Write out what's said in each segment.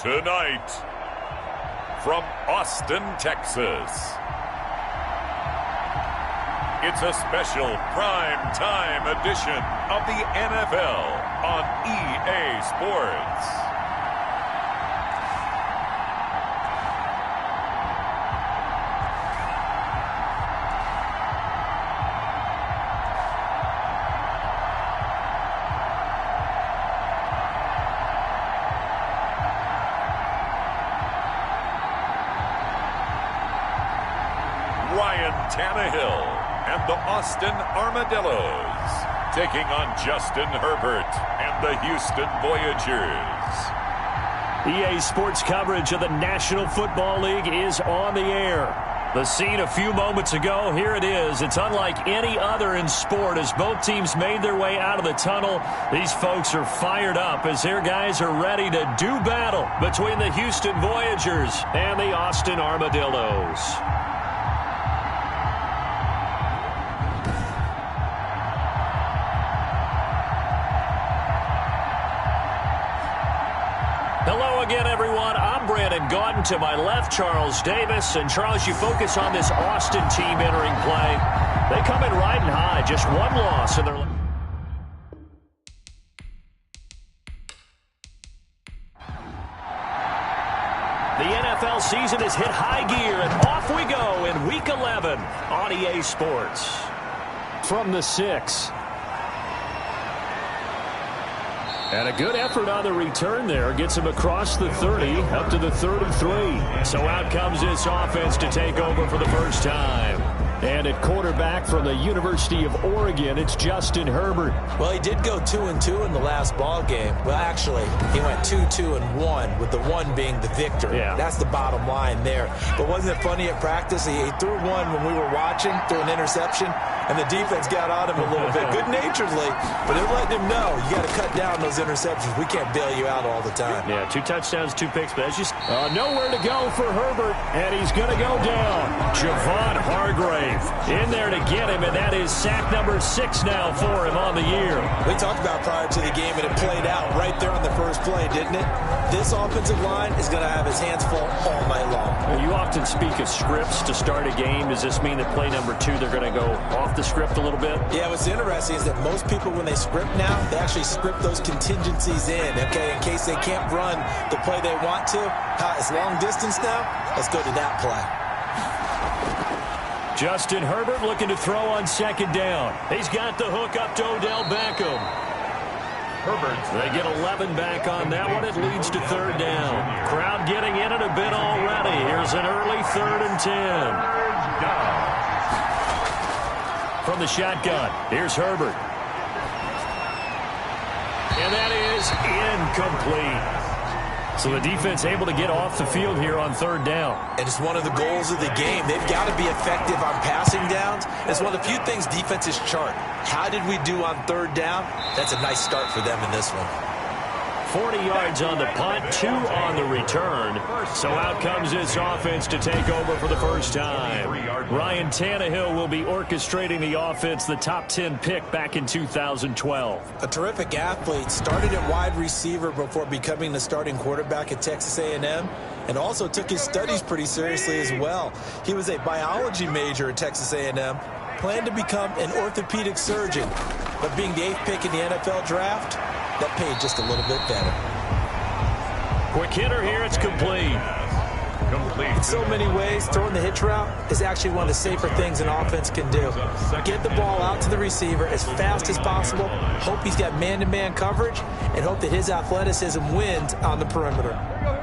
Tonight, from Austin, Texas, it's a special prime time edition of the NFL on EA Sports. Tannehill and the Austin Armadillos taking on Justin Herbert and the Houston Voyagers. EA Sports coverage of the National Football League is on the air. The scene a few moments ago, here it is. It's unlike any other in sport as both teams made their way out of the tunnel. These folks are fired up as their guys are ready to do battle between the Houston Voyagers and the Austin Armadillos. Again, everyone, I'm Brandon Gaudin. To my left, Charles Davis. And, Charles, you focus on this Austin team entering play. They come in riding high, just one loss in their... The NFL season has hit high gear, and off we go in Week 11 on EA Sports. From the 6. And a good effort on the return there. Gets him across the 30, up to the 33. So out comes this offense to take over for the first time. And at quarterback from the University of Oregon, it's Justin Herbert. Well, he did go 2-2 in the last ball game. Well, actually, he went 2-2-1, with the 1 being the victory. Yeah. That's the bottom line there. But wasn't it funny at practice? He threw one when we were watching, threw an interception, and the defense got on him a little bit, good-naturedly. But they're letting him know, you got to cut down those interceptions. We can't bail you out all the time. Yeah, 2 touchdowns, 2 picks, but as you nowhere to go for Herbert, and he's going to go down. Javon Hargrave in there to get him, and that is sack number 6 now for him on the year. We talked about prior to the game, and it played out right there on the first play, didn't it? This offensive line is going to have his hands full all night long. You often speak of scripts to start a game. Does this mean that play number 2, they're going to go off the script a little bit? Yeah, what's interesting is that most people, when they script now, they actually script those contingencies in, okay, in case they can't run the play they want to. It's long distance now. Let's go to that play. Justin Herbert looking to throw on second down. He's got the hook up to Odell Beckham. Herbert. They get 11 back on that one. It leads to third down. Crowd getting in it a bit already. Here's an early 3rd and 10. From the shotgun, here's Herbert. And that is incomplete. So the defense able to get off the field here on third down. And it's one of the goals of the game. They've got to be effective on passing downs. It's one of the few things defenses chart. How did we do on third down? That's a nice start for them in this one. 40 yards on the punt, 2 on the return. So out comes this offense to take over for the first time. Ryan Tannehill will be orchestrating the offense, the top 10 pick back in 2012. A terrific athlete, started at wide receiver before becoming the starting quarterback at Texas A&M, and also took his studies pretty seriously as well. He was a biology major at Texas A&M, planned to become an orthopedic surgeon, but being the 8th pick in the NFL draft, that paid just a little bit better. Quick hitter here, it's complete. In so many ways, throwing the hitch route is actually one of the safer things an offense can do. Get the ball out to the receiver as fast as possible, hope he's got man-to-man coverage, and hope that his athleticism wins on the perimeter.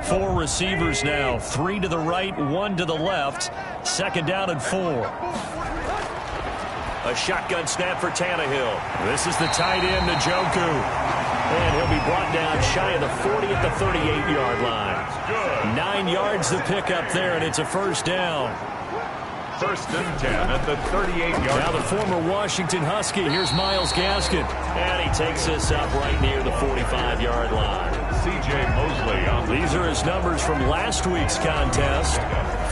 4 receivers now, 3 to the right, 1 to the left. Second down and 4. A shotgun snap for Tannehill. This is the tight end, Njoku. And he'll be brought down shy of the 40 at the 38-yard line. 9 yards the pickup there, and it's a first down. 1st and 10 at the 38-yard line. Now the former Washington Husky. Here's Myles Gaskin. And he takes this up right near the 45-yard line. C.J. Mosley on These are his numbers from last week's contest.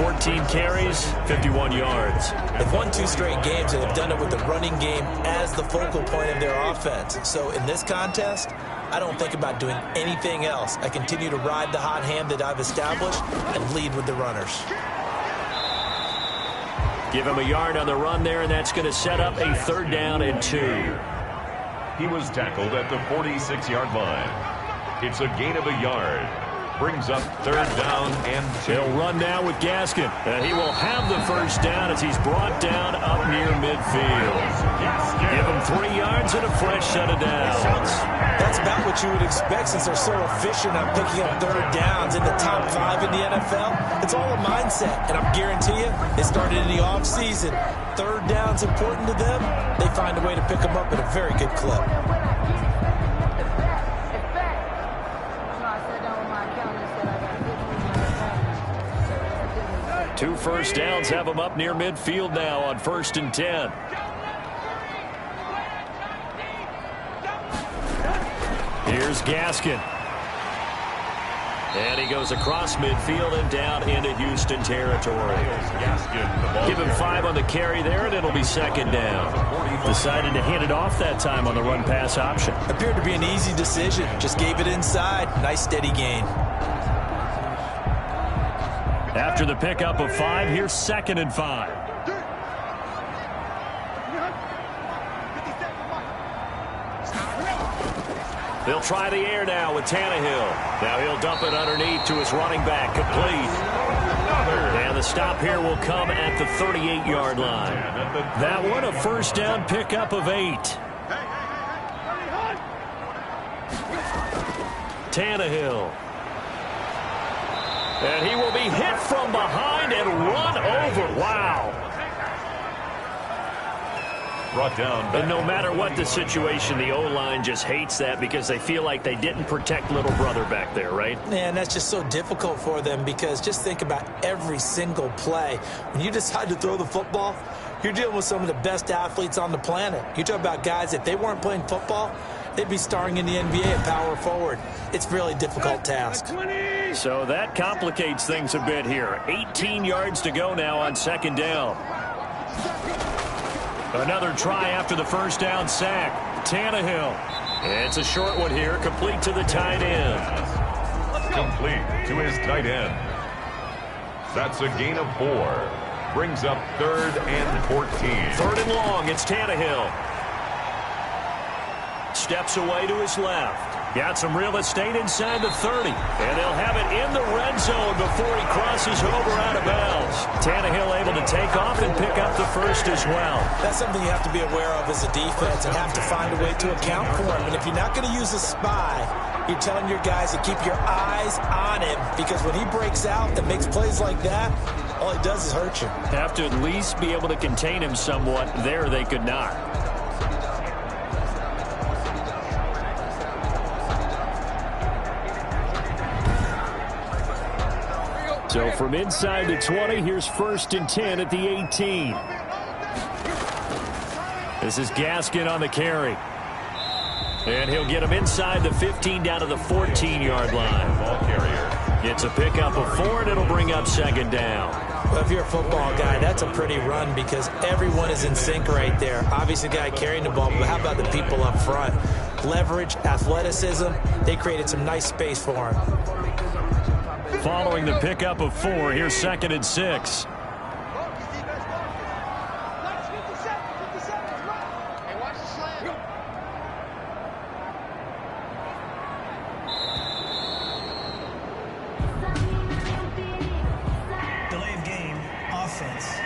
14 carries, 51 yards. They've won 2 straight games, and have done it with the running game as the focal point of their offense. So in this contest, I don't think about doing anything else. I continue to ride the hot hand that I've established and lead with the runners. Give him a yard on the run there, and that's going to set up a 3rd down and 2. He was tackled at the 46-yard line. It's a gain of a yard. Brings up 3rd down and 2. He'll run now with Gaskin. He will have the 1st down as he's brought down up near midfield. Give him 3 yards and a fresh set of downs. That's about what you would expect since they're so efficient on picking up 3rd downs in the top 5 in the NFL. It's all a mindset, and I guarantee you, it started in the offseason. 3rd down's important to them. They find a way to pick them up at a very good clip. 2 first downs have them up near midfield now on 1st and 10. Here's Gaskin. And he goes across midfield and down into Houston territory. Give him 5 on the carry there, and it'll be 2nd down. Decided to hand it off that time on the run-pass option. Appeared to be an easy decision. Just gave it inside. Nice steady gain. After the pickup of 5, here's 2nd and 5. They'll try the air now with Tannehill. Now he'll dump it underneath to his running back, complete. And the stop here will come at the 38-yard line. That one a 1st down pickup of 8. Tannehill. And he will be hit from behind and run over. Wow. Brought down. And no matter what the situation, the O-line just hates that because they feel like they didn't protect little brother back there, right? Man, that's just so difficult for them because just think about every single play. When you decide to throw the football, you're dealing with some of the best athletes on the planet. You talk about guys, if they weren't playing football, they'd be starring in the NBA at power forward. It's a really difficult task. So that complicates things a bit here. 18 yards to go now on 2nd down. Another try after the 1st down sack. Tannehill. It's a short one here, complete to the tight end. Complete to his tight end. That's a gain of 4. Brings up 3rd and 14. 3rd and long, it's Tannehill. Steps away to his left. Got some real estate inside the 30. And they'll have it in the red zone before he crosses over out of bounds. Tannehill able to take off and pick up the 1st as well. That's something you have to be aware of as a defense and have to find a way to account for him. And if you're not going to use a spy, you're telling your guys to keep your eyes on him because when he breaks out and makes plays like that, all he does is hurt you. Have to at least be able to contain him somewhat. There they could not. So from inside the 20, here's 1st and 10 at the 18. This is Gaskin on the carry. And he'll get him inside the 15 down to the 14-yard line. Ball carrier. It's a pickup of 4, and it'll bring up 2nd down. Well, if you're a football guy, that's a pretty run because everyone is in sync right there. Obviously, the guy carrying the ball, but how about the people up front? Leverage, athleticism, they created some nice space for him. Following the pickup of 4, here's 2nd and 6. Delay of game, offense.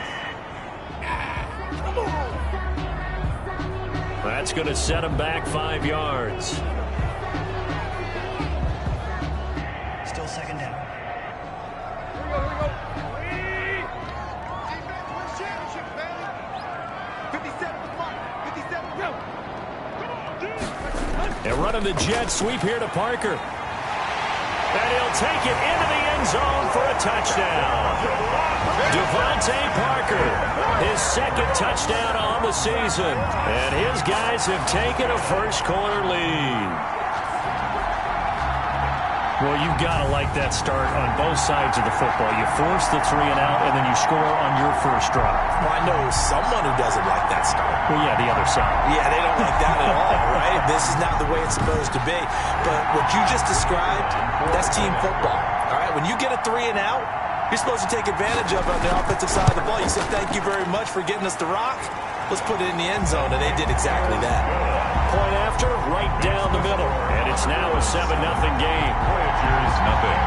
That's going to set him back 5 yards. Still 2nd down. And running the jet sweep here to Parker. And he'll take it into the end zone for a touchdown. Devontae Parker, his 2nd touchdown on the season. And his guys have taken a first quarter lead. Well, you've got to like that start on both sides of the football. You force the 3 and out, and then you score on your first drive. Well, I know someone who doesn't like that start. Well, yeah, the other side. Yeah, they don't like that at all, right? This is not the way it's supposed to be. But what you just described, that's team football. All right, when you get a 3 and out, you're supposed to take advantage of it on the offensive side of the ball. You say, thank you very much for getting us the rock. Let's put it in the end zone, and they did exactly that. Point after, right down the middle. And it's now a 7-0 game. Voyagers, nothing.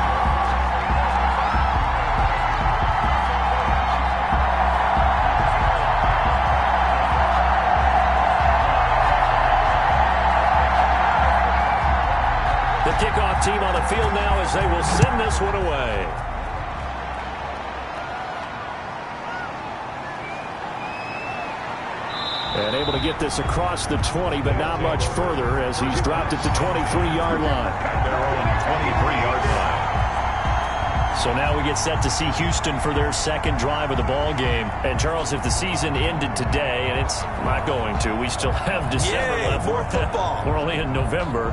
The kickoff team on the field now as they will send this one away. And able to get this across the 20, but not much further as he's dropped it to 23-yard line. At their own 23-yard line. So now we get set to see Houston for their second drive of the ball game. And, Charles, if the season ended today, and it's not going to, we still have December left. More football. We're only in November.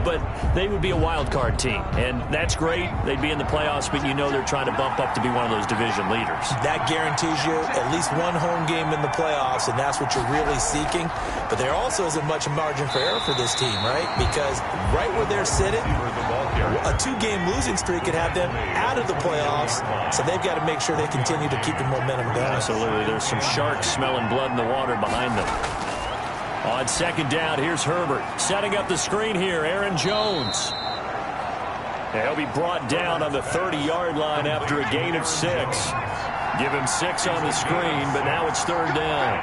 But they would be a wild card team. And that's great. They'd be in the playoffs, but you know they're trying to bump up to be one of those division leaders. That guarantees you at least one home game in the playoffs, and that's what you're really seeking. But there also isn't much margin for error for this team, right? Because right where they're sitting, a 2-game losing streak could have them out of the playoffs, so they've got to make sure they continue to keep the momentum going. Absolutely. There's some sharks smelling blood in the water behind them. On second down, here's Herbert. Setting up the screen here, Aaron Jones. He'll be brought down on the 30-yard line after a gain of 6. Give him 6 on the screen, but now it's third down.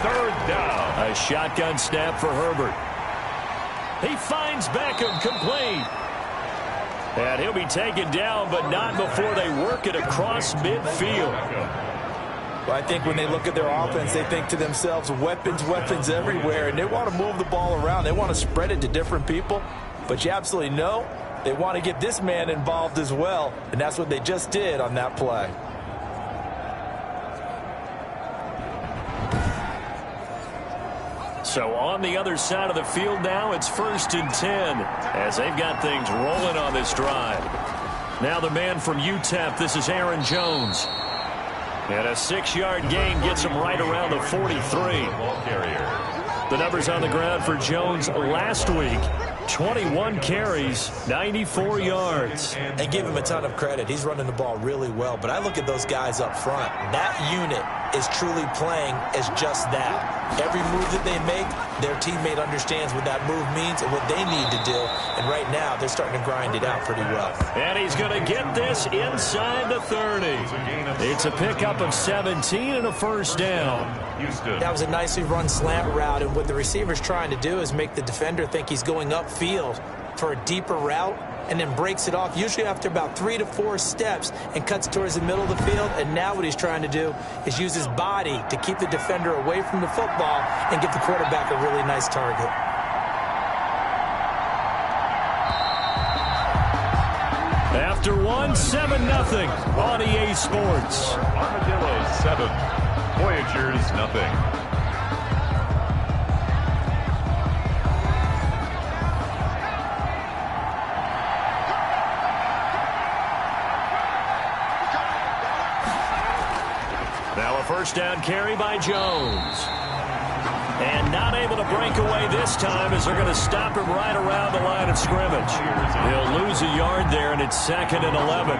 Third down. A shotgun snap for Herbert. He finds Beckham, complete. And he'll be taken down, but not before they work it across midfield. Well, I think when they look at their offense, they think to themselves, weapons, weapons everywhere, and they want to move the ball around. They want to spread it to different people, but you absolutely know they want to get this man involved as well, and that's what they just did on that play. So on the other side of the field now, it's 1st and 10 as they've got things rolling on this drive. Now the man from UTEP, this is Aaron Jones. And a 6-yard gain gets him right around the 43. The numbers on the ground for Jones last week. 21 carries, 94 yards. And give him a ton of credit. He's running the ball really well. But I look at those guys up front. That unit is truly playing as just that. Every move that they make, their teammate understands what that move means and what they need to do. And right now, they're starting to grind it out pretty well. And he's going to get this inside the 30. It's a pickup of 17 and a first down. Houston. That was a nicely run slant route, and what the receiver's trying to do is make the defender think he's going upfield for a deeper route, and then breaks it off, usually after about 3 to 4 steps, and cuts towards the middle of the field. And now what he's trying to do is use his body to keep the defender away from the football and give the quarterback a really nice target. After 7-0 on EA Sports. Armadillos 7, Voyagers nothing. Now a first down carry by Jones. And not able to break away this time as they're going to stop him right around the line of scrimmage. He'll lose a yard there, and it's 2nd and 11.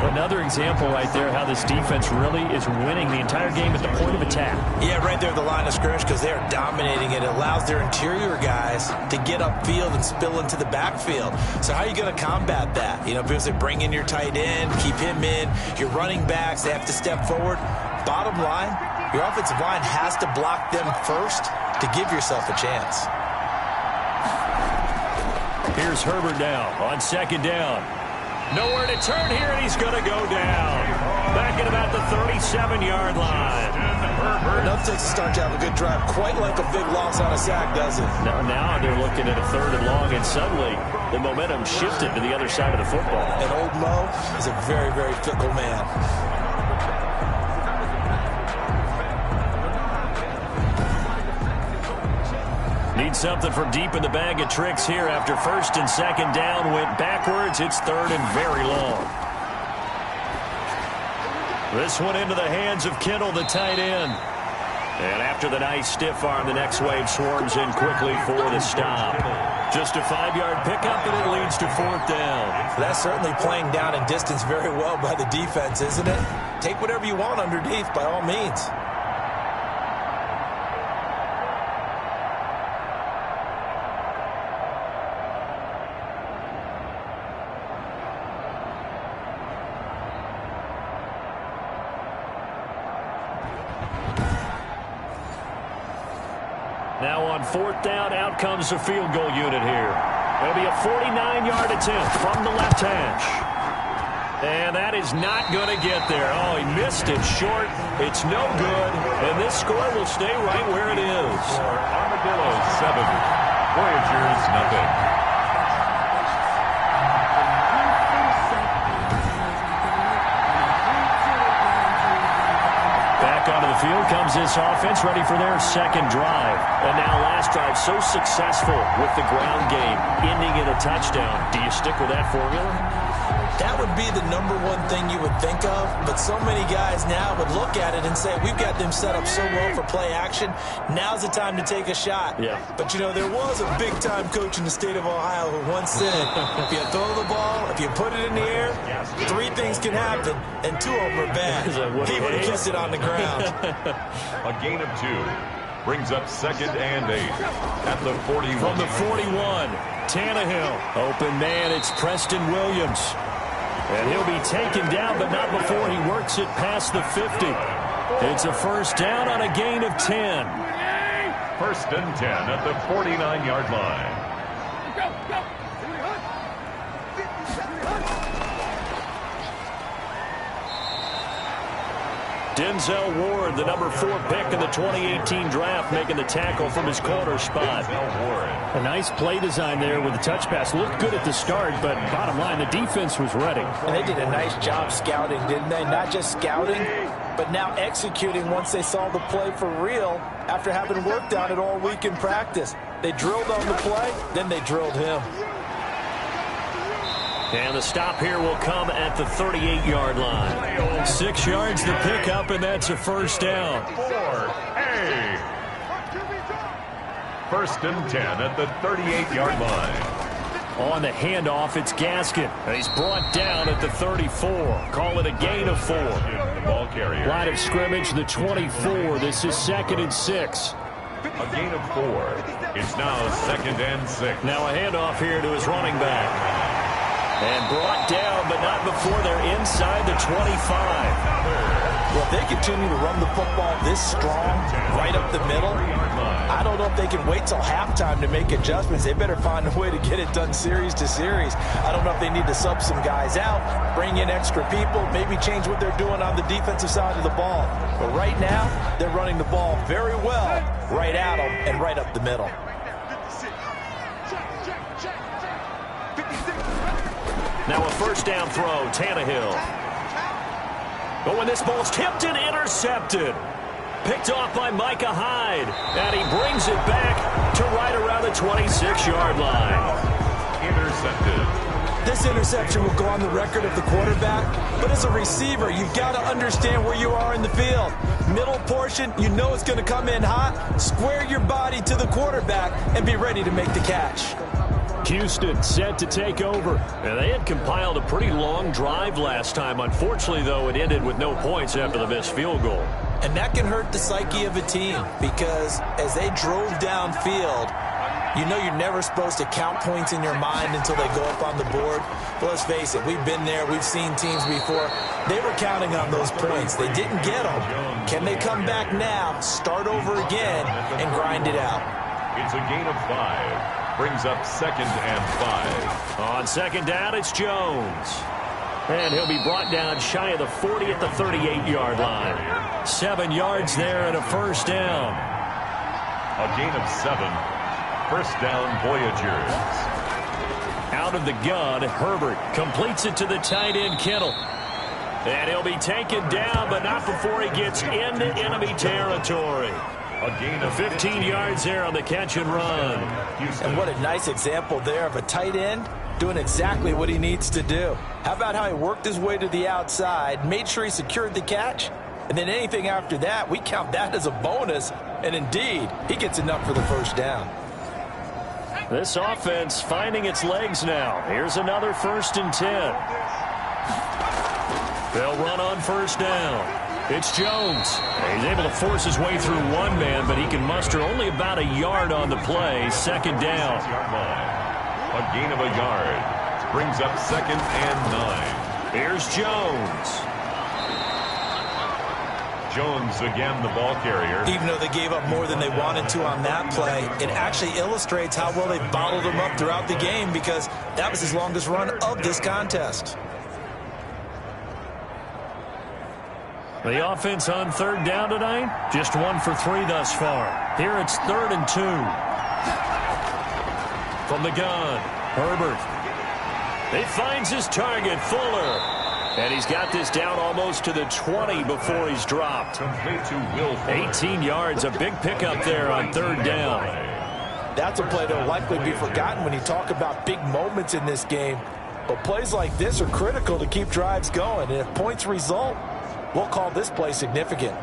Another example right there how this defense really is winning the entire game at the point of attack. Yeah, right there at the line of scrimmage, because they are dominating it. It allows their interior guys to get upfield and spill into the backfield. So how are you going to combat that? You know, because they bring in your tight end, keep him in. Your running backs, they have to step forward. Bottom line, your offensive line has to block them first to give yourself a chance. Here's Herbert now on second down. Nowhere to turn here, and he's going to go down. Back at about the 37-yard line. Enough takes to start to have a good drive. Quite like a big loss on a sack, does it? Now they're looking at a 3rd and long, and suddenly the momentum shifted to the other side of the football. And old Mo is a very, very fickle man. Need something from deep in the bag of tricks here after first and second down went backwards. It's third and very long. This one into the hands of Kittle, the tight end. And after the nice stiff arm, the next wave swarms in quickly for the stop. Just a 5-yard pickup, and it leads to fourth down. That's certainly playing down in distance very well by the defense, isn't it? Take whatever you want underneath, by all means. Now on fourth down, out comes the field goal unit here. It'll be a 49-yard attempt from the left hash. And that is not going to get there. Oh, he missed it short. It's no good. And this score will stay right where it is. Armadillos 7, Voyagers nothing. Onto the field comes this offense, ready for their second drive. And now last drive so successful with the ground game, ending in a touchdown. Do you stick with that formula? That would be the #1 thing you would think of, but so many guys now would look at it and say, we've got them set up so well for play action, now's the time to take a shot. Yeah. But, you know, there was a big-time coach in the state of Ohio who once said, if you throw the ball, if you put it in the air, 3 things can happen, and 2 of them are bad. He would have kissed it on the ground. A gain of 2 brings up second and 8 at the 41. From the 41, Tannehill. Open man, it's Preston Williams. And he'll be taken down, but not before he works it past the 50. It's a first down on a gain of 10. First and 10 at the 49-yard line. Denzel Ward, the #4 pick in the 2018 draft, making the tackle from his corner spot. A nice play design there with the touch pass. Looked good at the start, but bottom line, the defense was ready. And they did a nice job scouting, didn't they? Not just scouting, but now executing once they saw the play for real after having worked on it all week in practice. They drilled on the play, then they drilled him. And the stop here will come at the 38-yard line. 6 yards to pick up, and that's a first down. First and 10 at the 38-yard line. On the handoff, it's Gaskin. And he's brought down at the 34. Call it a gain of 4. The ball carrier. Line of scrimmage, the 24. This is 2nd and 6. A gain of 4. It's now 2nd and 6. Now a handoff here to his running back. And brought down, but not before they're inside the 25. Well, if they continue to run the football this strong, right up the middle, I don't know if they can wait till halftime to make adjustments. They better find a way to get it done series to series. I don't know if they need to sub some guys out, bring in extra people, maybe change what they're doing on the defensive side of the ball. But right now, they're running the ball very well right at them and right up the middle. Now a first down throw, Tannehill. Oh, and this ball's tipped and intercepted. Picked off by Micah Hyde. And he brings it back to right around the 26-yard line. Intercepted. This interception will go on the record of the quarterback, but as a receiver, you've got to understand where you are in the field. Middle portion, you know it's going to come in hot. Square your body to the quarterback and be ready to make the catch. Houston set to take over. And they had compiled a pretty long drive last time. Unfortunately, though, it ended with no points after the missed field goal. And that can hurt the psyche of a team because as they drove downfield, you know you're never supposed to count points in your mind until they go up on the board. But let's face it, we've been there. We've seen teams before. They were counting on those points. They didn't get them. Can they come back now, start over again, and grind it out? It's a gain of 5. Brings up 2nd and 5. On second down, it's Jones. And he'll be brought down shy of the 40 at the 38-yard line. 7 yards there and a first down. A gain of 7. First down, Voyagers. Out of the gun, Herbert completes it to the tight end, Kittle. And he'll be taken down, but not before he gets into enemy territory. A gain of 15 yards there on the catch and run. And what a nice example there of a tight end doing exactly what he needs to do. How about how he worked his way to the outside, made sure he secured the catch, and then anything after that, we count that as a bonus. And indeed, he gets enough for the first down. This offense finding its legs now. Here's another 1st and 10. They'll run on 1st down. It's Jones. He's able to force his way through one man, but he can muster only about a yard on the play. 2nd down. A gain of a yard. Brings up 2nd and 9. Here's Jones. Jones again the ball carrier. Even though they gave up more than they wanted to on that play, it actually illustrates how well they bottled him up throughout the game, because that was his longest run of this contest. The offense on 3rd down tonight, just 1 for 3 thus far. Here it's 3rd and 2. From the gun, Herbert. He finds his target, Fuller. And he's got this down almost to the 20 before he's dropped. 18 yards, a big pickup there on 3rd down. That's a play that will likely be forgotten when you talk about big moments in this game. But plays like this are critical to keep drives going. And if points result, we'll call this play significant.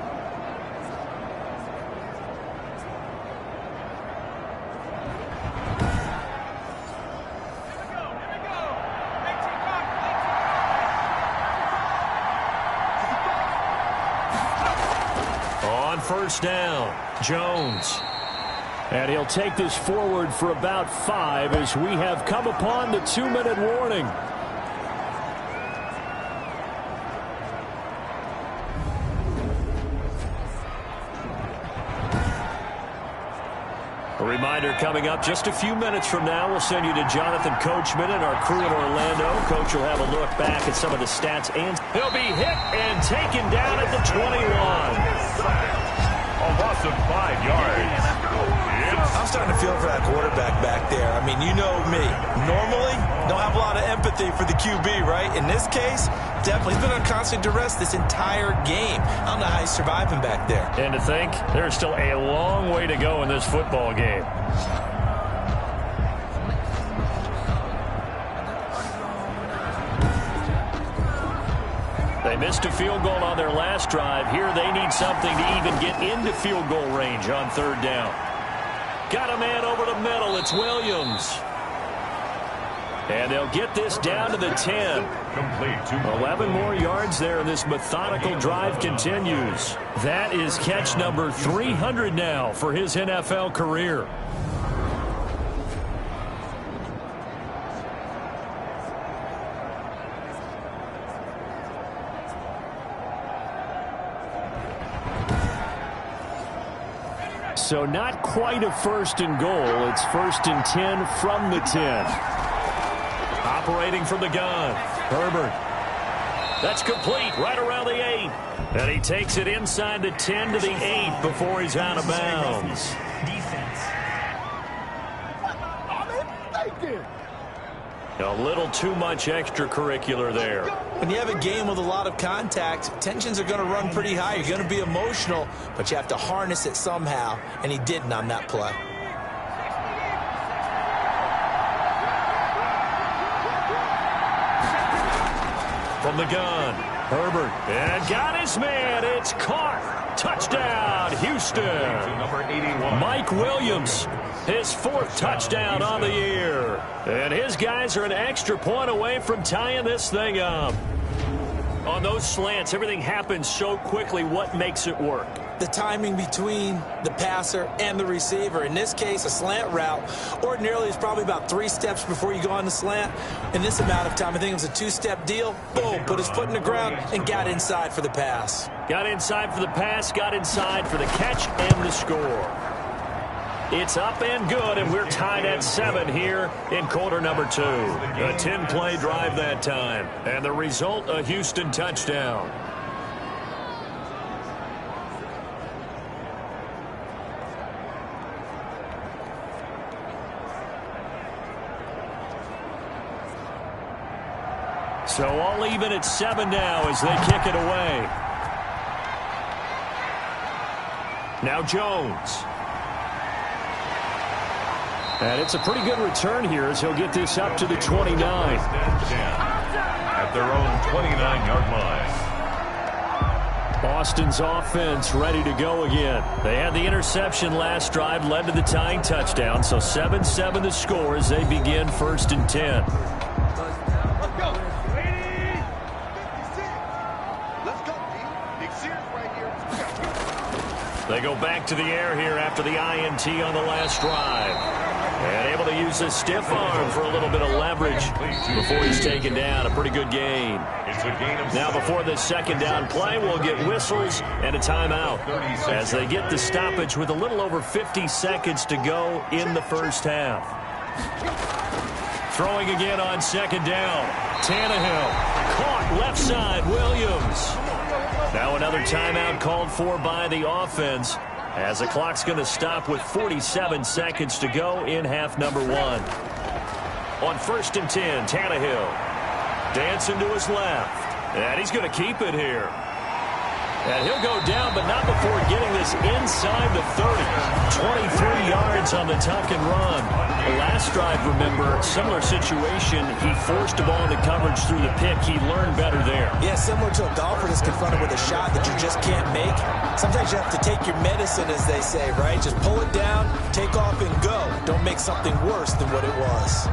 On 1st down, Jones. And he'll take this forward for about 5 as we have come upon the 2-minute warning. A reminder coming up just a few minutes from now, we'll send you to Jonathan Coachman and our crew in Orlando. Coach will have a look back at some of the stats, and he'll be hit and taken down at the 21. A loss of 5 yards. I'm starting to feel for that quarterback back there. I mean, you know me. Normally, don't have a lot of empathy for the QB, right? In this case, definitely. He's been on constant duress this entire game. I don't know how he's surviving back there. And to think, there's still a long way to go in this football game. They missed a field goal on their last drive. Here they need something to even get into field goal range on 3rd down. Got a man over the middle. It's Williams. And they'll get this down to the 10. Complete. 11 more yards there, and this methodical drive continues. That is catch number 300 now for his NFL career. So not quite a 1st and goal. It's 1st and 10 from the 10. Operating from the gun, Herbert. That's complete right around the 8. And he takes it inside the 10 to the 8 before he's out of bounds. Defense. A little too much extracurricular there. When you have a game with a lot of contact, tensions are going to run pretty high. You're going to be emotional, but you have to harness it somehow, and he didn't on that play. From the gun, Herbert. And got his man. It's caught. Touchdown, Houston. Number 81. Mike Williams, his 4th touchdown on the year. And his guys are an extra point away from tying this thing up. On those slants, everything happens so quickly. What makes it work? The timing between the passer and the receiver. In this case, a slant route ordinarily is probably about 3 steps before you go on the slant. In this amount of time, I think it was a 2-step deal. Boom, put his foot in the ground and got inside for the pass. Got inside for the pass, got inside for the catch and the score. It's up and good, and we're tied at 7 here in quarter number 2. A 10-play drive that time, and the result, a Houston touchdown. So all even at 7 now as they kick it away. Now Jones. And it's a pretty good return here as he'll get this up to the 29. At their own 29-yard line. Boston's offense ready to go again. They had the interception last drive, led to the tying touchdown. So 7-7 the score as they begin 1st and 10. They go back to the air here after the INT on the last drive. And able to use his stiff arm for a little bit of leverage before he's taken down. A pretty good gain. Now before this second down play, we'll get whistles and a timeout as they get the stoppage with a little over 50 seconds to go in the first half. Throwing again on second down. Tannehill caught left side. Williams. Now another timeout called for by the offense as the clock's going to stop with 47 seconds to go in half number 1. On 1st and 10, Tannehill dancing to his left. And he's going to keep it here. And he'll go down, but not before getting this inside the 30. 23 yards on the tuck and run. The last drive, remember, similar situation. He forced the ball into coverage through the pick. He learned better there. Yeah, similar to a golfer that's confronted with a shot that you just can't make. Sometimes you have to take your medicine, as they say, right? Just pull it down, take off, and go. Don't make something worse than what it was.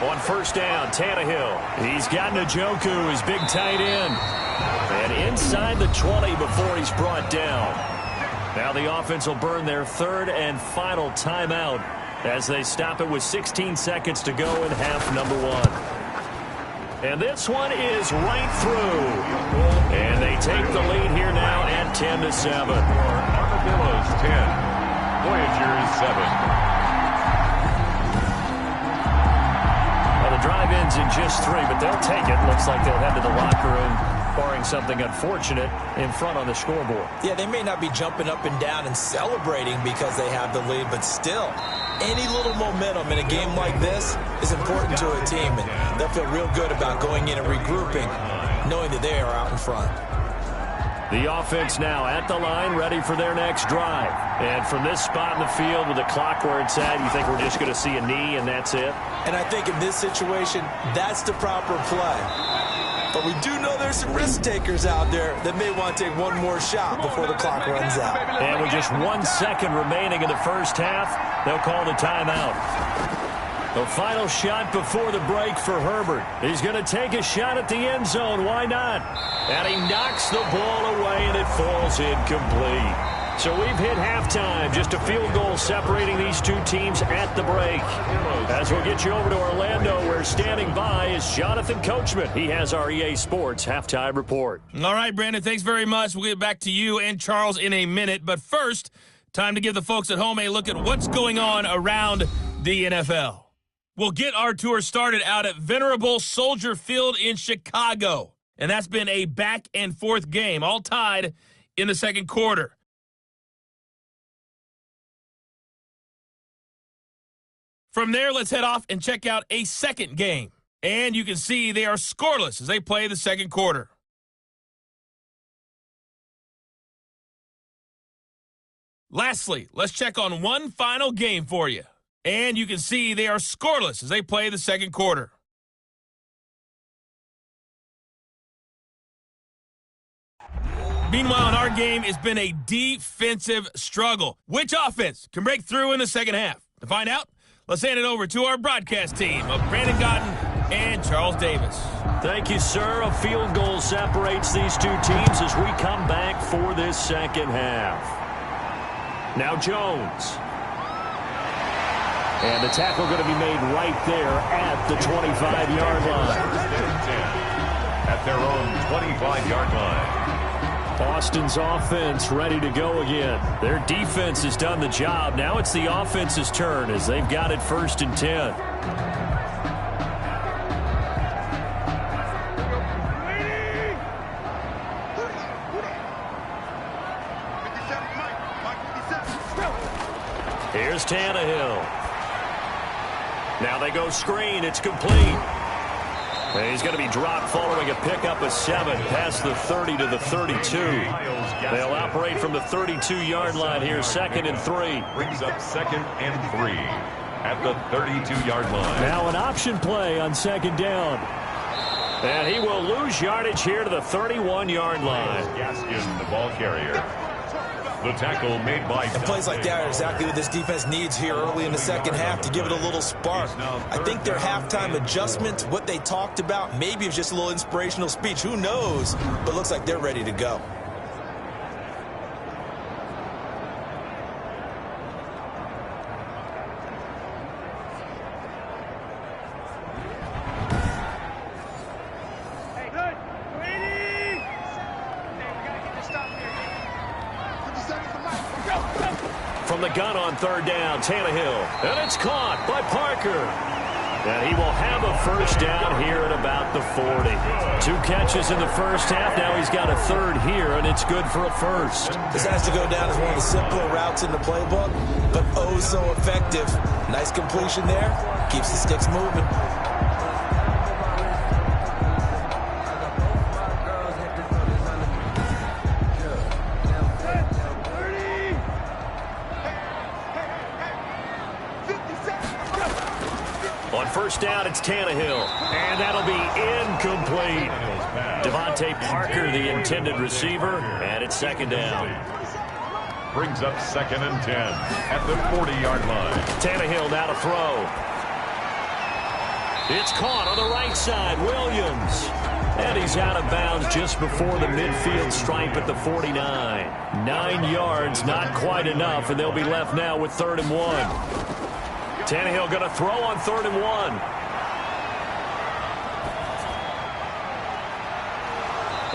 On 1st down, Tannehill. He's got Njoku, his big tight end. And inside the 20 before he's brought down. Now the offense will burn their 3rd and final timeout as they stop it with 16 seconds to go in half number 1. And this one is right through. And they take the lead here now at 10-7. Armadillos 10, Voyagers 7. Drive ends in just 3, but they'll take it. Looks like they'll head to the locker room, barring something unfortunate, in front on the scoreboard. Yeah, they may not be jumping up and down and celebrating because they have the lead, but still, any little momentum in a game like this is important to a team, and they'll feel real good about going in and regrouping, knowing that they are out in front. The offense now at the line, ready for their next drive. And from this spot in the field with the clock where it's at, you think we're just going to see a knee and that's it? And I think in this situation, that's the proper play. But we do know there's some risk takers out there that may want to take one more shot before the clock runs out. And with just 1 second remaining in the first half, they'll call the timeout. The final shot before the break for Herbert. He's going to take a shot at the end zone. Why not? And he knocks the ball away, and it falls incomplete. So we've hit halftime. Just a field goal separating these two teams at the break. As we'll get you over to Orlando, where standing by is Jonathan Coachman. He has our EA Sports halftime report. All right, Brandon, thanks very much. We'll get back to you and Charles in a minute. But first, time to give the folks at home a look at what's going on around the NFL. We'll get our tour started out at Venerable Soldier Field in Chicago. And that's been a back-and-forth game, all tied in the second quarter. From there, let's head off and check out a second game. And you can see they are scoreless as they play the second quarter. Lastly, let's check on one final game for you. And you can see they are scoreless as they play the second quarter. Meanwhile, in our game, it's been a defensive struggle. Which offense can break through in the second half? To find out, let's hand it over to our broadcast team of Brandon Godden and Charles Davis. Thank you, sir. A field goal separates these two teams as we come back for this second half. Now Jones. And the tackle going to be made right there at the 25-yard line. At their own 25-yard line. Boston's offense ready to go again. Their defense has done the job. Now it's the offense's turn as they've got it 1st and 10. is Tannehill. Now they go screen. It's complete. And he's going to be dropped following a pickup of 7 past the 30 to the 32. They'll operate from the 32-yard line here, 2nd and 3. Brings up 2nd and 3 at the 32-yard line. Now an option play on 2nd down. And he will lose yardage here to the 31-yard line. Gaskin, the ball carrier. The tackle made by... And plays like that are exactly what this defense needs here early in the second half to give it a little spark. I think their halftime adjustments, what they talked about, maybe it's just a little inspirational speech. Who knows? But looks like they're ready to go. From the gun on 3rd down, Tannehill. And it's caught by Parker. And he will have a first down here at about the 40. 2 catches in the first half. Now he's got a 3rd here, and it's good for a first. This has to go down as one of the simpler routes in the playbook, but oh so effective. Nice completion there. Keeps the sticks moving. On first down, it's Tannehill. And that'll be incomplete. Devontae Parker, the intended receiver, and it's 2nd down. Brings up 2nd and 10 at the 40-yard line. Tannehill now to throw. It's caught on the right side. Williams. And he's out of bounds just before the midfield stripe at the 49. 9 yards, not quite enough, and they'll be left now with 3rd and 1. Tannehill going to throw on 3rd and 1.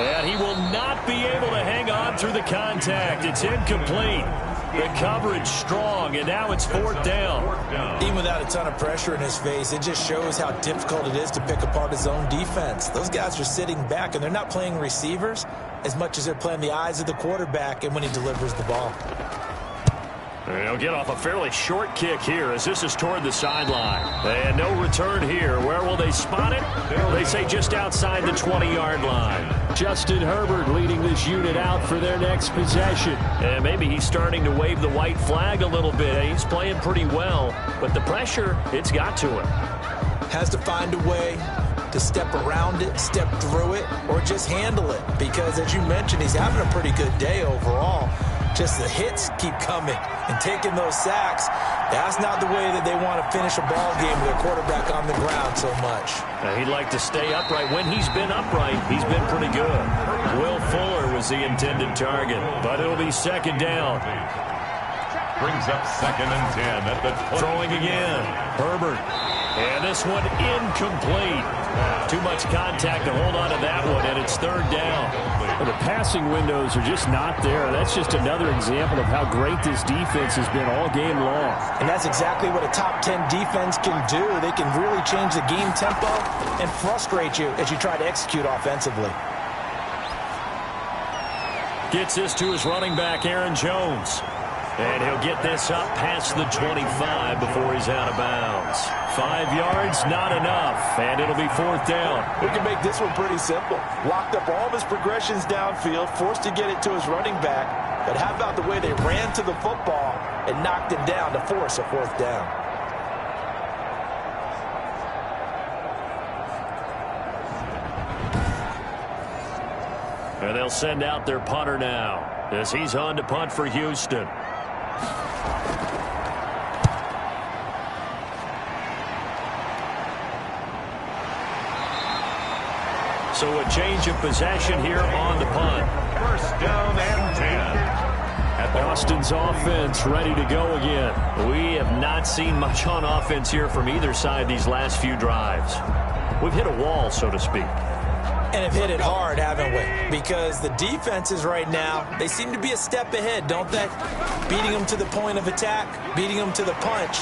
And he will not be able to hang on through the contact. It's incomplete. The coverage strong, and now it's 4th down. Even without a ton of pressure in his face, it just shows how difficult it is to pick apart his own defense. Those guys are sitting back, and they're not playing receivers as much as they're playing the eyes of the quarterback and when he delivers the ball. He'll get off a fairly short kick here as this is toward the sideline. And no return here. Where will they spot it? They say just outside the 20-yard line. Justin Herbert leading this unit out for their next possession. And maybe he's starting to wave the white flag a little bit. He's playing pretty well, but the pressure, it's got to him. Has to find a way to step around it, step through it, or just handle it. Because as you mentioned, he's having a pretty good day overall. Just the hits keep coming and taking those sacks. That's not the way that they want to finish a ball game with a quarterback on the ground so much. He'd like to stay upright. When he's been upright, he's been pretty good. Will Fuller was the intended target, but it'll be 2nd down. Brings up 2nd and 10 at the 20. Throwing again. Herbert. And this one incomplete. Too much contact to hold on to that one, and it's 3rd down. Well, the passing windows are just not there. That's just another example of how great this defense has been all game long. And that's exactly what a top 10 defense can do. They can really change the game tempo and frustrate you as you try to execute offensively. Gets this to his running back, Aaron Jones. And he'll get this up past the 25 before he's out of bounds. 5 yards, not enough, and it'll be 4th down. We can make this one pretty simple. Locked up all of his progressions downfield, forced to get it to his running back. But how about the way they ran to the football and knocked him down to force a 4th down? And they'll send out their punter now as he's on to punt for Houston. So a change of possession here on the punt. 1st down and 10. Austin's offense ready to go again. We have not seen much on offense here from either side these last few drives. We've hit a wall, so to speak. And have hit it hard, haven't we? Because the defenses right now, they seem to be a step ahead, don't they? Beating them to the point of attack, beating them to the punch.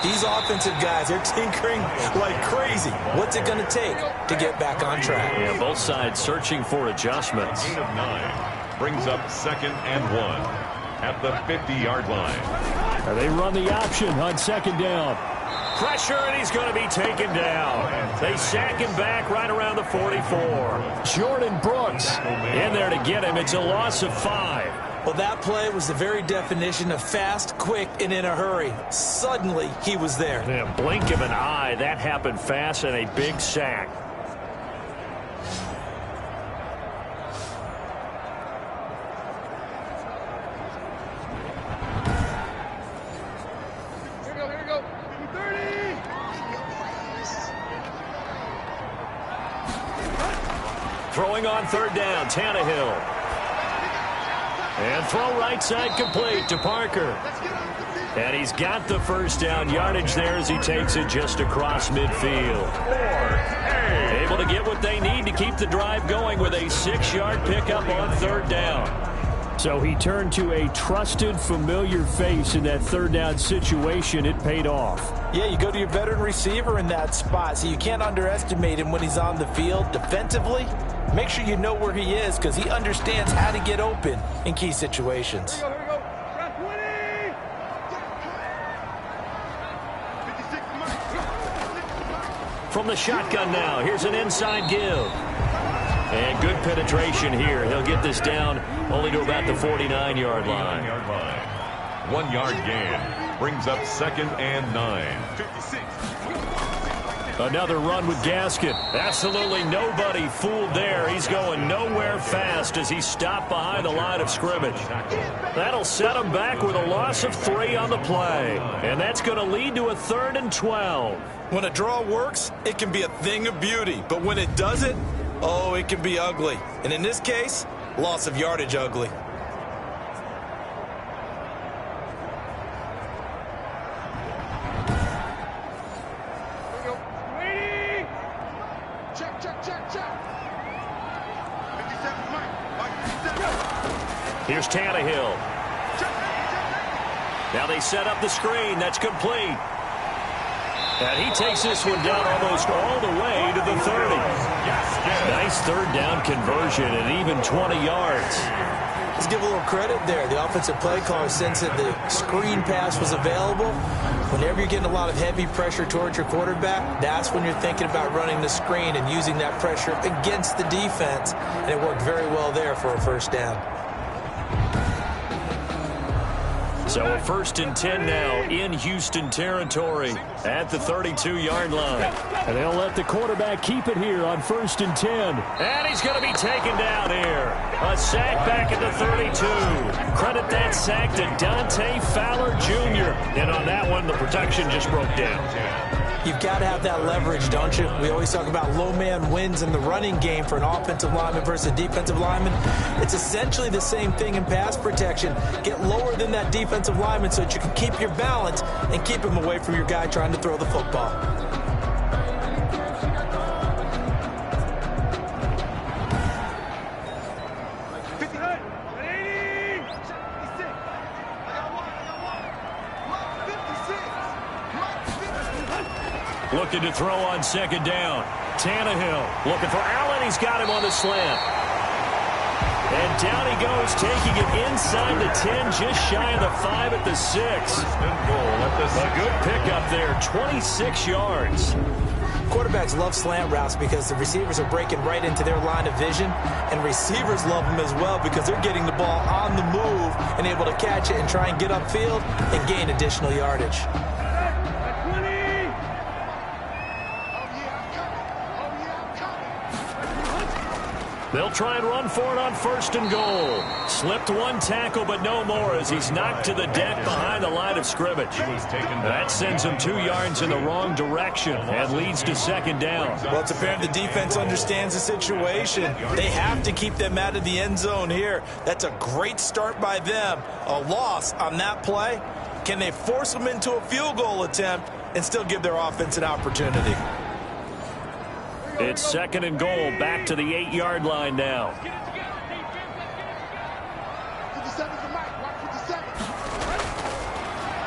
These offensive guys, they're tinkering like crazy. What's it going to take to get back on track? Yeah, both sides searching for adjustments. Gain of 9 brings up 2nd and 1 at the 50-yard line. And they run the option on second down. Pressure, and he's going to be taken down. They sack him back right around the 44. Jordan Brooks in there to get him. It's a loss of 5. Well, that play was the very definition of fast, quick, and in a hurry. Suddenly, he was there. Yeah, blink of an eye. That happened fast and a big sack. Throwing on third down, Tannehill. And throw right side complete to Parker. And he's got the first down yardage there as he takes it just across midfield. Able to get what they need to keep the drive going with a 6-yard pickup on third down. So he turned to a trusted, familiar face in that third down situation. It paid off. Yeah, you go to your veteran receiver in that spot, so you can't underestimate him when he's on the field. Defensively, make sure you know where he is because he understands how to get open in key situations. From the shotgun now, here's an inside give. And good penetration here. He'll get this down only to about the 49-yard line. 1 yard gain brings up 2nd and 9. Another run with Gaskin. Absolutely nobody fooled there. He's going nowhere fast as he stopped behind the line of scrimmage. That'll set him back with a loss of 3 on the play. And that's going to lead to a 3rd and 12. When a draw works, it can be a thing of beauty. But when it doesn't, oh, it can be ugly. And in this case, loss of yardage ugly. Here's Tannehill. Now they set up the screen. That's complete. And he takes this one down almost all the way to the 30. Nice third down conversion and even 20 yards. Let's give a little credit there. The offensive play caller sensed that the screen pass was available. Whenever you're getting a lot of heavy pressure towards your quarterback, that's when you're thinking about running the screen and using that pressure against the defense. And it worked very well there for a first down. So a 1st and 10 now in Houston territory at the 32-yard line. And they'll let the quarterback keep it here on 1st and 10. And he's going to be taken down here. A sack back at the 32. Credit that sack to Dante Fowler Jr. And on that one, the protection just broke down. You've got to have that leverage, don't you? We always talk about low man wins in the running game for an offensive lineman versus a defensive lineman. It's essentially the same thing in pass protection. Get lower than that defensive lineman so that you can keep your balance and keep him away from your guy trying to throw the football. Looking to throw on second down. Tannehill looking for Allen. He's got him on the slant. And down he goes, taking it inside the 10, just shy of the 5 at the 6. A good pickup there, 26 yards. Quarterbacks love slant routes because the receivers are breaking right into their line of vision, and receivers love them as well because they're getting the ball on the move and able to catch it and try and get upfield and gain additional yardage. They'll try and run for it on 1st and goal. Slipped one tackle, but no more as he's knocked to the deck behind the line of scrimmage. That sends him 2 yards in the wrong direction and leads to 2nd down. Well, it's apparent the defense understands the situation. They have to keep them out of the end zone here. That's a great start by them. A loss on that play. Can they force them into a field goal attempt and still give their offense an opportunity? It's 2nd and goal, back to the 8-yard line now.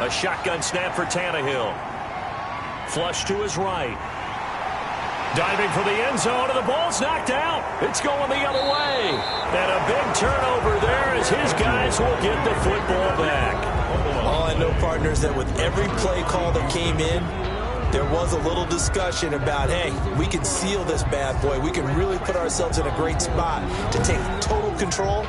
A shotgun snap for Tannehill. Flush to his right. Diving for the end zone, and the ball's knocked out. It's going the other way. And a big turnover there as his guys will get the football back. Oh, I know, partners, that with every play call that came in, there was a little discussion about, hey, we can seal this bad boy. We can really put ourselves in a great spot to take total control,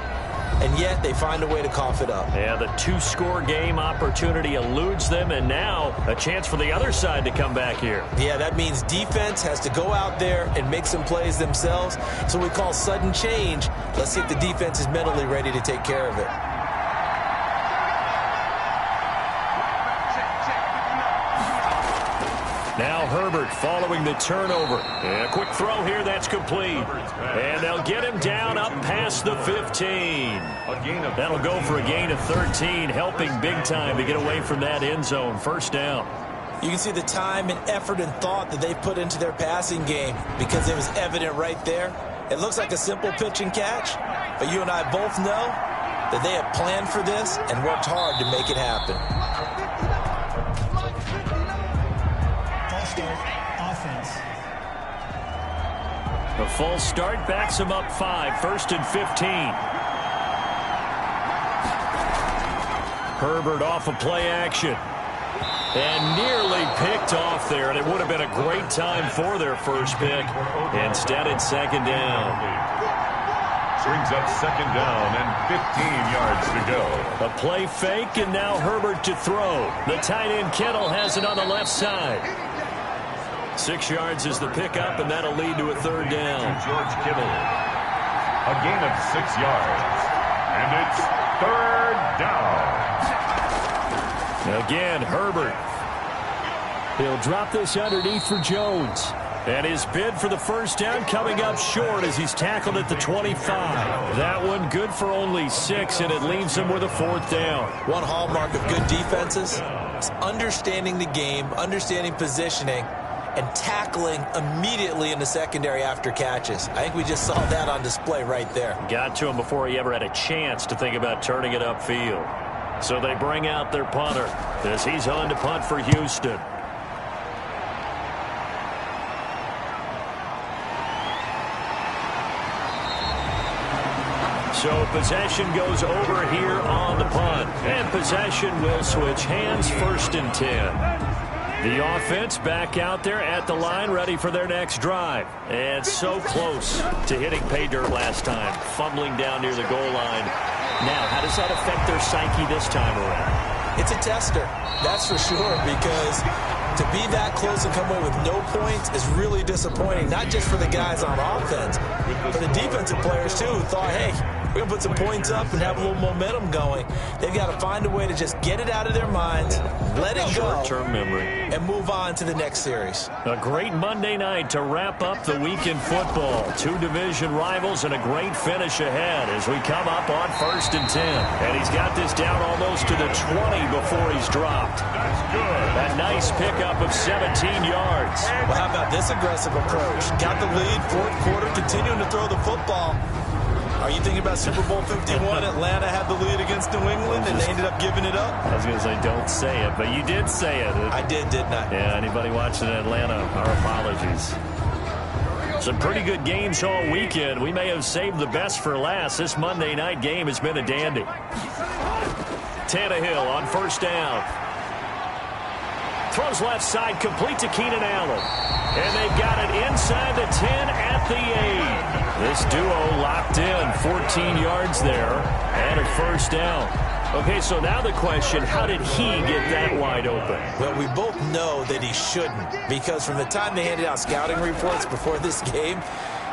and yet they find a way to cough it up. Yeah, the two-score game opportunity eludes them, and now a chance for the other side to come back here. Yeah, that means defense has to go out there and make some plays themselves. So we call sudden change. Let's see if the defense is mentally ready to take care of it. Now Herbert following the turnover. And a quick throw here, that's complete. And they'll get him down up past the 15. That'll go for a gain of 13, helping big time to get away from that end zone. First down. You can see the time and effort and thought that they put into their passing game because it was evident right there. It looks like a simple pitch and catch, but you and I both know that they have planned for this and worked hard to make it happen. Offense. The false start backs him up 5, 1st and 15. Herbert off of play action. And nearly picked off there, and it would have been a great time for their first pick. Instead, it's second down. Brings up second down and 15 yards to go. A play fake, and now Herbert to throw. The tight end Kittle has it on the left side. 6 yards is the pickup, and that'll lead to a third down. George Kittle. A gain of 6 yards. And it's third down. Again, Herbert. He'll drop this underneath for Jones. And his bid for the first down coming up short as he's tackled at the 25. That one good for only 6, and it leaves him with a fourth down. One hallmark of good defenses is understanding the game, understanding positioning, and tackling immediately in the secondary after catches. I think we just saw that on display right there. Got to him before he ever had a chance to think about turning it upfield. So they bring out their punter as he's on to punt for Houston. So possession goes over here on the punt. And possession will switch hands, 1st and 10. The offense back out there at the line, ready for their next drive. And so close to hitting pay dirt last time, fumbling down near the goal line. Now, how does that affect their psyche this time around? It's a tester, that's for sure, because to be that close and come away with no points is really disappointing, not just for the guys on offense, but the defensive players, too, who thought, hey, we're going to put some points up and have a little momentum going. They've got to find a way to just get it out of their minds, let it go, short-term memory, and move on to the next series. A great Monday night to wrap up the week in football. 2 division rivals and a great finish ahead as we come up on 1st and 10. And he's got this down almost to the 20 before he's dropped. That's good. A nice pickup of 17 yards. Well, how about this aggressive approach? Got the lead, 4th quarter, continuing to throw the football. Are you thinking about Super Bowl 51? Atlanta had the lead against New England, and they ended up giving it up? I was going to say, don't say it, but you did say it. I did, didn't I? Yeah, anybody watching Atlanta, our apologies. Some pretty good games all weekend. We may have saved the best for last. This Monday night game has been a dandy. Tannehill on 1st down. Throws left side, complete to Keenan Allen. And they've got it inside the 10 at the 8. This duo locked in, 14 yards there, and a 1st down. Okay, so now the question, how did he get that wide open? Well, we both know that he shouldn't, because from the time they handed out scouting reports before this game,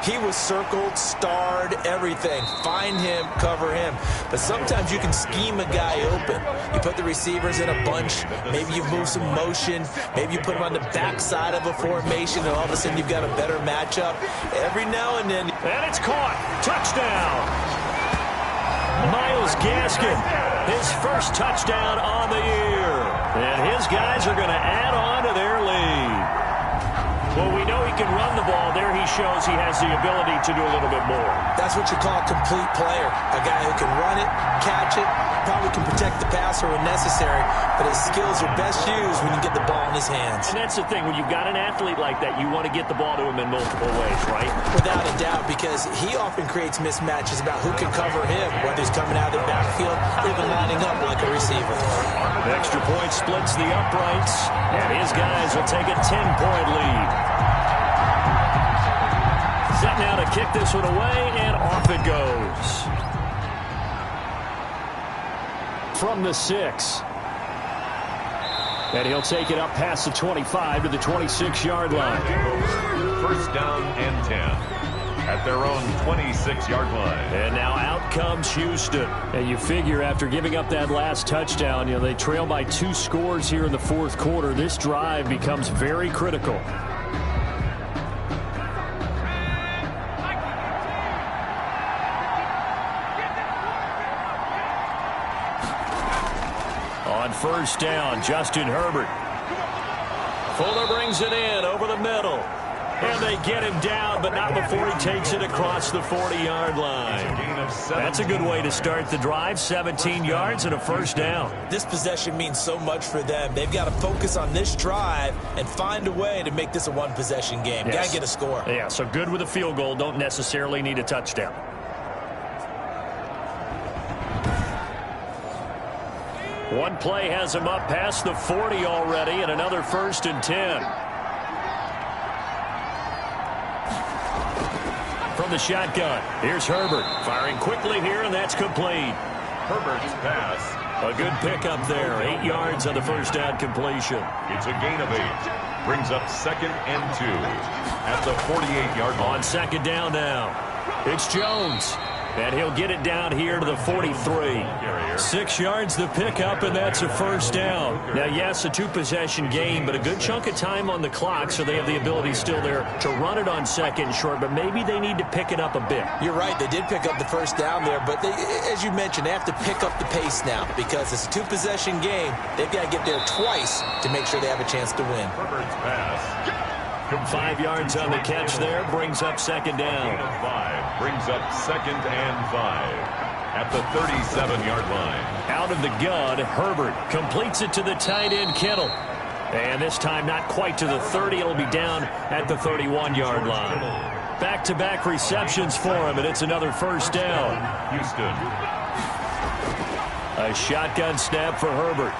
he was circled, starred, everything. Find him, cover him. But sometimes you can scheme a guy open. You put the receivers in a bunch. Maybe you move some motion. Maybe you put him on the backside of a formation, and all of a sudden you've got a better matchup. Every now and then. And it's caught. Touchdown. Myles Gaskin, his first touchdown on the year. And his guys are going to add on to their lead. Well, we know he can run the ball. There he shows he has the ability to do a little bit more. That's what you call a complete player. A guy who can run it, catch it, probably can protect the passer when necessary, but his skills are best used when you get the ball in his hands. And that's the thing. When you've got an athlete like that, you want to get the ball to him in multiple ways, right? Without a doubt, because he often creates mismatches about who can cover him, whether he's coming out of the backfield or even lining up like a receiver. The extra point splits the uprights, and his guys will take a 10-point lead. Set now to kick this one away, and off it goes. From the 6. And he'll take it up past the 25 to the 26-yard line. First down and 10 at their own 26-yard line. And now out comes Houston. And you figure after giving up that last touchdown, they trail by 2 scores here in the fourth quarter. This drive becomes very critical. On first down, Justin Herbert. Fuller brings it in over the middle. And they get him down, but not before he takes it across the 40-yard line. That's a good way to start the drive. 17 yards and a first down. This possession means so much for them. They've got to focus on this drive and find a way to make this a one-possession game. Yes. Got to get a score. Yeah, so good with a field goal. Don't necessarily need a touchdown. One play has him up past the 40 already, and another first and 10. From the shotgun, here's Herbert. Firing quickly here, and that's complete. Herbert's pass. A good pickup there. 8 yards on the first down completion. It's a gain of 8. Brings up second and 2 at the 48-yard line. On second down now, it's Jones. And he'll get it down here to the 43. 6 yards the pickup, and that's a first down. Now, yes, a 2-possession game, but a good chunk of time on the clock, so they have the ability still there to run it on second and short, but maybe they need to pick it up a bit. You're right. They did pick up the first down there, but as you mentioned, they have to pick up the pace now because it's a 2-possession game. They've got to get there twice to make sure they have a chance to win. Herbert's pass. 5 yards on the catch there, brings up second down. 5 brings up second and 5 at the 37-yard line. Out of the gun, Herbert completes it to the tight end, Kittle. And this time not quite to the 30. It'll be down at the 31-yard line. Back-to-back receptions for him, and it's another first down. Houston. A shotgun snap for Herbert.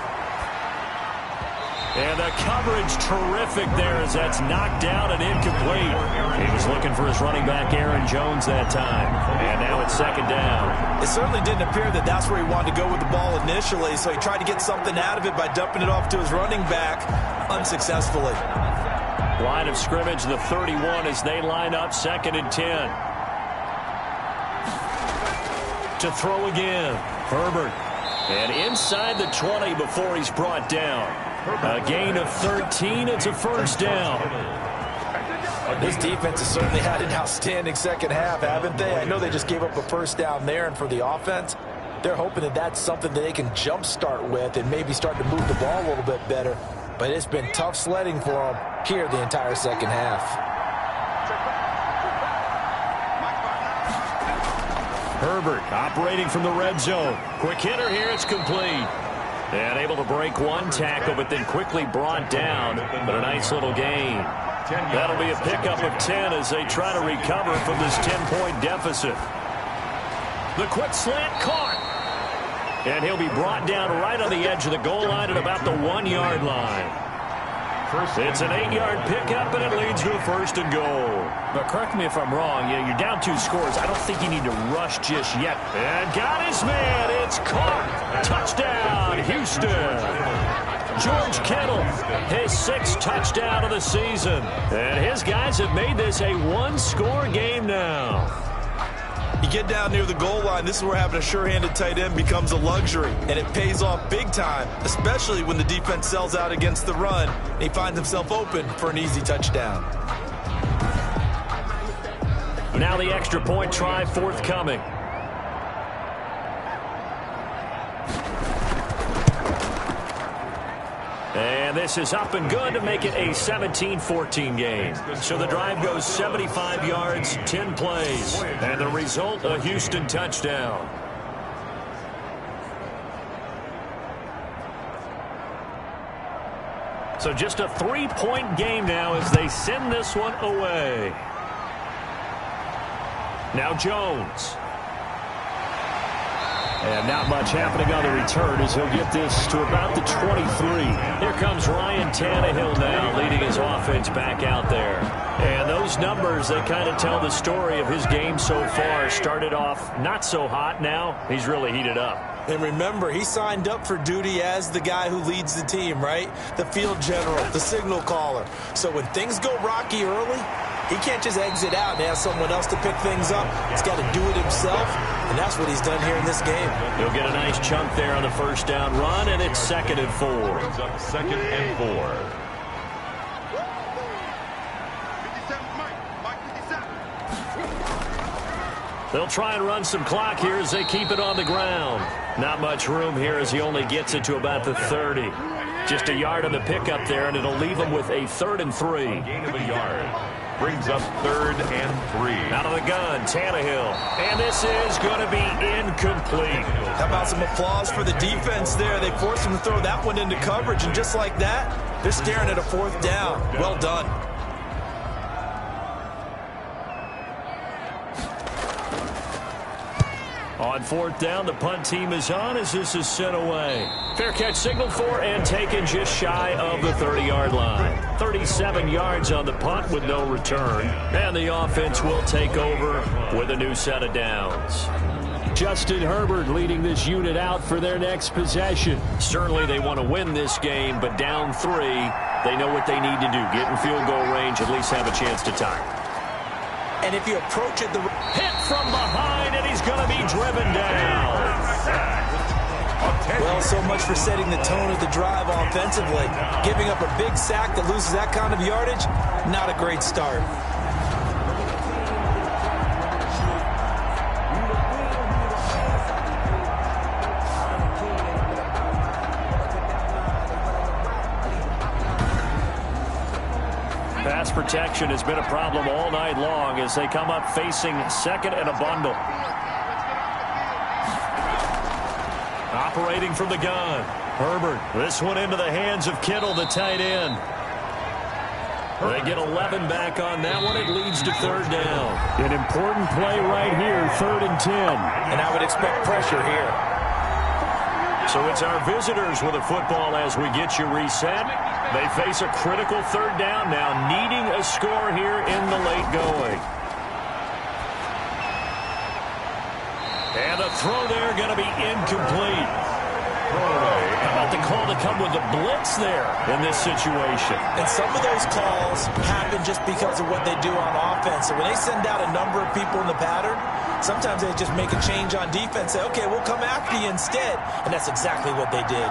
And the coverage terrific there as that's knocked down and incomplete. He was looking for his running back, Aaron Jones, that time. And now it's second down. It certainly didn't appear that that's where he wanted to go with the ball initially, so he tried to get something out of it by dumping it off to his running back unsuccessfully. Line of scrimmage, the 31 as they line up, second and 10. To throw again, Herbert. And inside the 20 before he's brought down. A gain of 13. It's a first down. This defense has certainly had an outstanding second half, haven't they? I know they just gave up a first down there, and for the offense, they're hoping that that's something that they can jumpstart with and maybe start to move the ball a little bit better. But it's been tough sledding for them here the entire second half. Herbert operating from the red zone. Quick hitter here. It's complete. And able to break one tackle, but then quickly brought down. But a nice little gain. That'll be a pickup of 10 as they try to recover from this 10-point deficit. The quick slant caught. And he'll be brought down right on the edge of the goal line at about the 1-yard line. It's an 8-yard pickup, and it leads to a first and goal. But correct me if I'm wrong. You're down 2 scores. I don't think you need to rush just yet. And got his man. It's caught. Touchdown, Houston. George Kittle, his 6th touchdown of the season. And his guys have made this a 1-score game now. You get down near the goal line, this is where having a sure-handed tight end becomes a luxury, and it pays off big time, especially when the defense sells out against the run, and he finds himself open for an easy touchdown. Now the extra point try forthcoming. And this is up and good to make it a 17-14 game. So the drive goes 75 yards, 10 plays. And the result, a Houston touchdown. So just a 3-point game now as they send this one away. Now Jones. And not much happening on the return as he'll get this to about the 23. Here comes Ryan Tannehill now leading his offense back out there. And those numbers, they kind of tell the story of his game so far. Started off not so hot. Now he's really heated up. And remember, he signed up for duty as the guy who leads the team, right? The field general, the signal caller. So when things go rocky early, he can't just exit out and ask someone else to pick things up. He's got to do it himself, and that's what he's done here in this game. He'll get a nice chunk there on the first down run, and it's 2nd and 4. Brings up 2nd and 4. They'll try and run some clock here as they keep it on the ground. Not much room here as he only gets it to about the 30. Just a yard on the pickup there, and it'll leave him with a 3rd and 3. Gain of a yard. Brings up 3rd and 3. Out of the gun, Tannehill. And this is going to be incomplete. How about some applause for the defense there? They forced him to throw that one into coverage, and just like that, they're staring at a 4th down. Well done. On 4th down, the punt team is on as this is sent away. Fair catch signaled for and taken just shy of the 30-yard line. 37 yards on the punt with no return. And the offense will take over with a new set of downs. Justin Herbert leading this unit out for their next possession. Certainly they want to win this game, but down 3, they know what they need to do. Get in field goal range, at least have a chance to tie. And if you approach it, hit from behind, and he's going to be driven down. Well, so much for setting the tone of the drive offensively. Giving up a big sack that loses that kind of yardage, not a great start. Pass protection has been a problem all night long as they come up facing 2nd and a bundle. Operating from the gun. Herbert. This one into the hands of Kittle, the tight end. They get 11 back on that one. It leads to 3rd down. An important play right here, 3rd and 10. And I would expect pressure here. So it's our visitors with a football as we get you reset. They face a critical 3rd down now, needing a score here in the late going. And a throw there going to be incomplete. How about the call to come with the blitz there in this situation? And some of those calls happen just because of what they do on offense. So when they send out a number of people in the pattern, sometimes they just make a change on defense, say, okay, we'll come after you instead. And that's exactly what they did.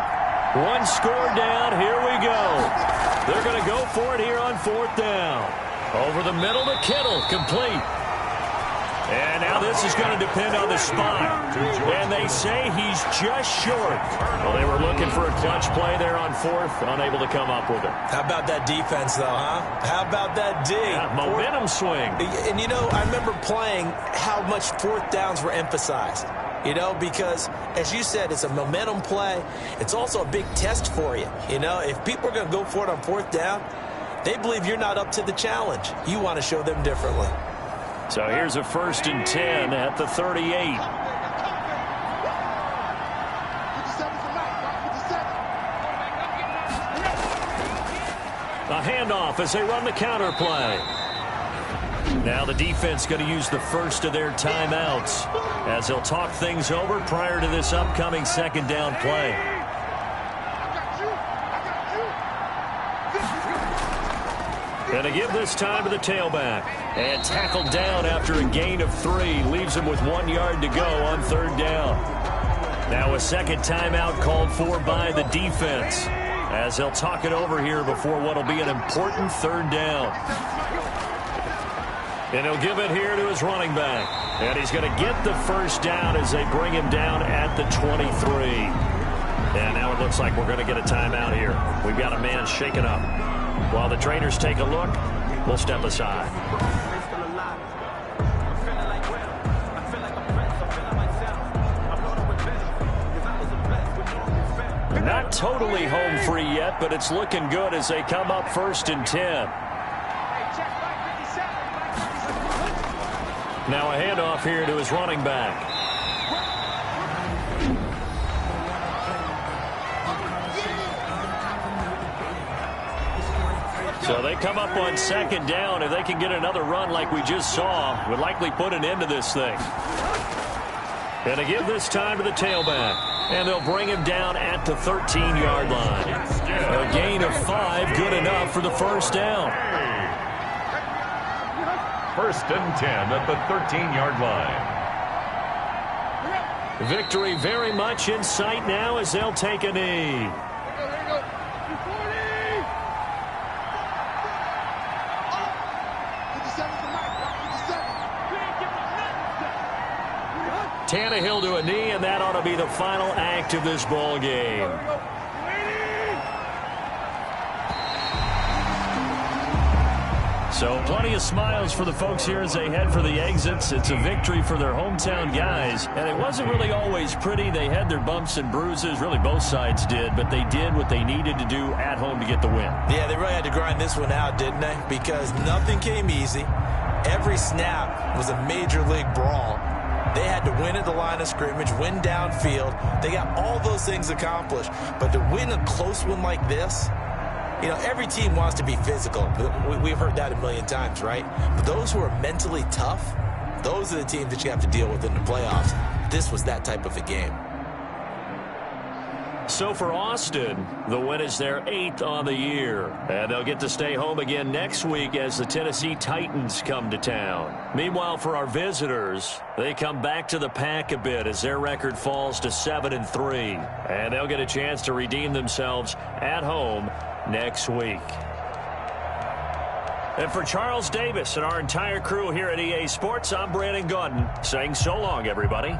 One score down. Here we go. They're going to go for it here on 4th down. Over the middle to Kittle. Complete. And now this is going to depend on the spot. And they say he's just short. Well, they were looking for a clutch play there on 4th. Unable to come up with it. How about that defense, though, huh? How about that D? Yeah, momentum swing. And, you know, I remember playing how much 4th downs were emphasized. You know, because, as you said, it's a momentum play. It's also a big test for you. You know, if people are going to go for it on 4th down, they believe you're not up to the challenge. You want to show them differently. So here's a 1st and 10 at the 38. A handoff as they run the counter play. Now the defense going to use the first of their timeouts as they'll talk things over prior to this upcoming 2nd down play. Going to give this time to the tailback. And tackled down after a gain of 3. Leaves him with 1 yard to go on 3rd down. Now a 2nd timeout called for by the defense as they'll talk it over here before what will be an important 3rd down. And he'll give it here to his running back. And he's going to get the 1st down as they bring him down at the 23. And now it looks like we're going to get a timeout here. We've got a man shaken up. While the trainers take a look, we'll step aside. Not totally home free yet, but it's looking good as they come up 1st and 10. Now a handoff here to his running back. So they come up on 2nd down. If they can get another run like we just saw, would likely put an end to this thing. And to give this time to the tailback. And they'll bring him down at the 13-yard line. A gain of 5, good enough for the 1st down. 1st and 10 at the 13-yard line. Victory very much in sight now as they'll take a knee. Tannehill to a knee, and that ought to be the final act of this ball game. So plenty of smiles for the folks here as they head for the exits. It's a victory for their hometown guys, and it wasn't really always pretty. They had their bumps and bruises. Really, both sides did, but they did what they needed to do at home to get the win. Yeah, they really had to grind this one out, didn't they? Because nothing came easy. Every snap was a major league brawl. They had to win at the line of scrimmage, win downfield. They got all those things accomplished. But to win a close one like this, you know, every team wants to be physical. We've heard that a million times, right? But those who are mentally tough, those are the teams that you have to deal with in the playoffs. This was that type of a game. So for Austin, the win is their 8th on the year. And they'll get to stay home again next week as the Tennessee Titans come to town. Meanwhile, for our visitors, they come back to the pack a bit as their record falls to 7-3. And they'll get a chance to redeem themselves at home next week. And for Charles Davis and our entire crew here at EA Sports, I'm Brandon Gaudin saying so long, everybody.